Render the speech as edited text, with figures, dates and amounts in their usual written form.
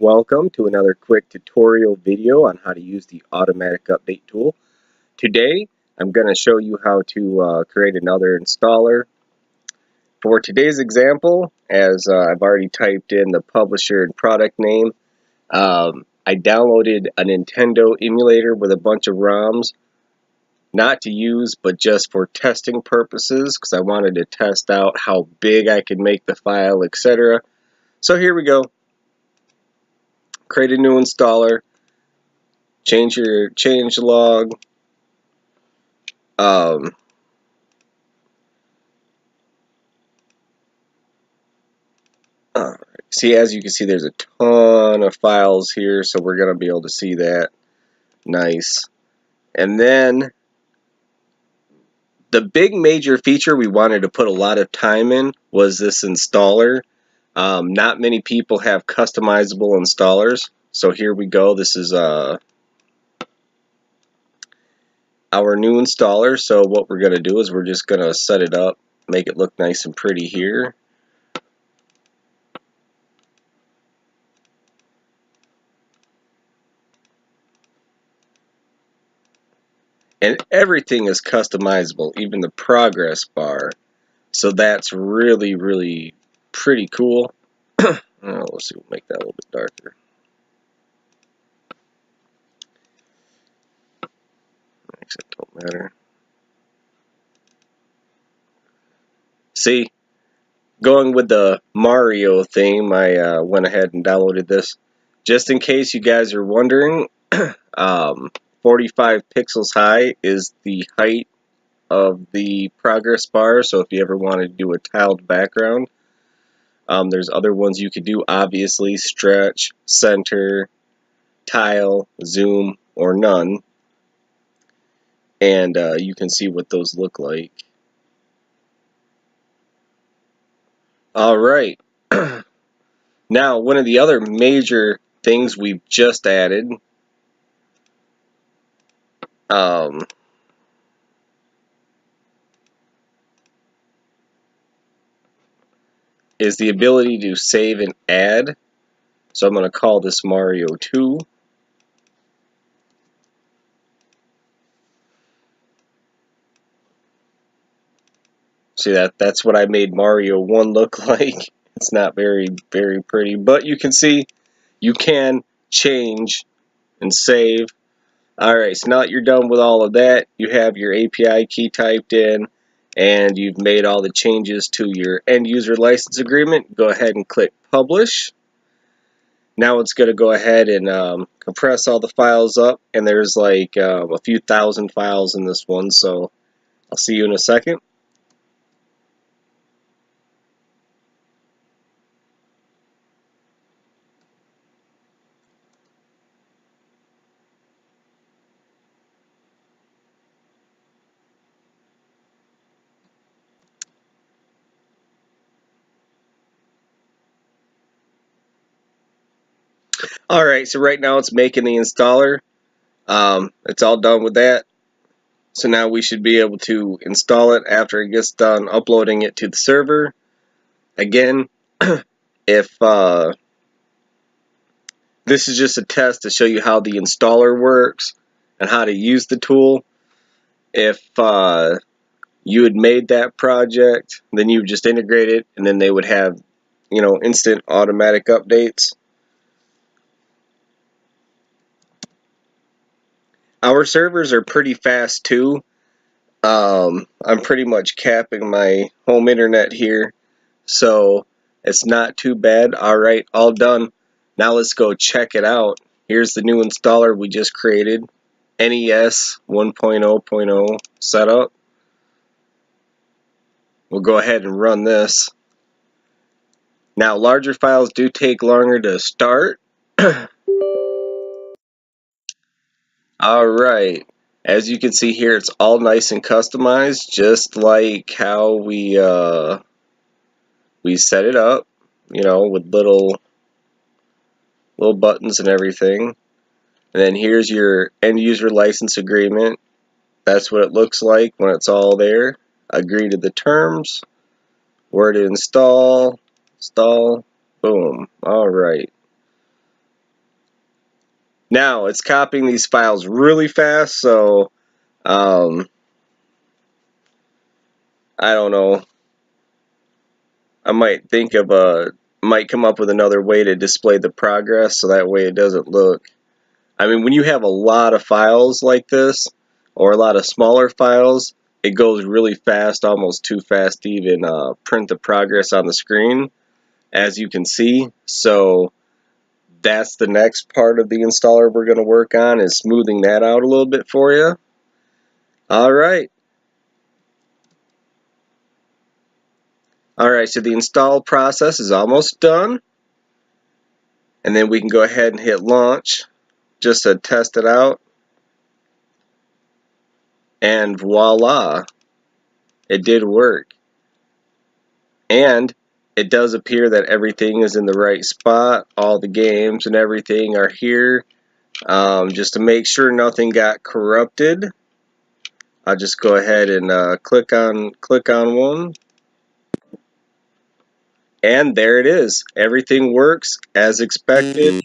Welcome to another quick tutorial video on how to use the automatic update tool. Today I'm going to show you how to create another installer. For today's example, as I've already typed in the publisher and product name, I downloaded a Nintendo emulator with a bunch of ROMs, not to use but just for testing purposes, because I wanted to test out how big I could make the file, etc. So here we go. Create a new installer, change your change log, see, as you can see, there's a ton of files here, so we're going to be able to see that. Nice. And then the big major feature we wanted to put a lot of time in was this installer. Not many people have customizable installers, so here we go. This is our new installer. So what we're going to do is we're just going to set it up, make it look nice and pretty here. And everything is customizable, even the progress bar. So that's really, really pretty cool. Let's see, we'll make that a little bit darker. It don't matter. See, going with the Mario theme, I went ahead and downloaded this. Just in case you guys are wondering, 45 pixels high is the height of the progress bar, so if you ever want to do a tiled background, there's other ones you could do, obviously, stretch, center, tile, zoom, or none, and you can see what those look like. Alright, now one of the other major things we've just added is the ability to save and add. So I'm going to call this Mario 2. See, that's what I made Mario 1 look like. It's not very, very pretty, but you can see you can change and save. Alright, so now that you're done with all of that, you have your API key typed in, and you've made all the changes to your end user license agreement. Go ahead and click publish. Now it's going to go ahead and compress all the files up, and there's like a few thousand files in this one, so I'll see you in a second. Alright, so right now it's making the installer. It's all done with that. So now we should be able to install it after it gets done uploading it to the server. Again, if this is just a test to show you how the installer works and how to use the tool. If you had made that project, then you would just integrate it, and then they would have, instant automatic updates. Our servers are pretty fast too. I'm pretty much capping my home internet here, so it's not too bad. Alright, all done. Now let's go check it out. Here's the new installer we just created. NES 1.0.0 setup. We'll go ahead and run this. Now, larger files do take longer to start. Alright, as you can see here, it's all nice and customized, just like how we set it up, with little buttons and everything. And then here's your end user license agreement. That's what it looks like when it's all there. Agree to the terms. Where to install, boom. Alright. Now it's copying these files really fast, so I don't know. I might come up with another way to display the progress so that way it doesn't look. I mean, when you have a lot of files like this, or a lot of smaller files, it goes really fast, almost too fast to even print the progress on the screen, as you can see. So that's the next part of the installer we're going to work on, is smoothing that out a little bit for you. Alright. Alright, so the install process is almost done. And then we can go ahead and hit launch just to test it out. And voila, it did work. And it does appear that everything is in the right spot. All the games and everything are here. Just to make sure nothing got corrupted, I'll just go ahead and click on one. And there it is. Everything works as expected.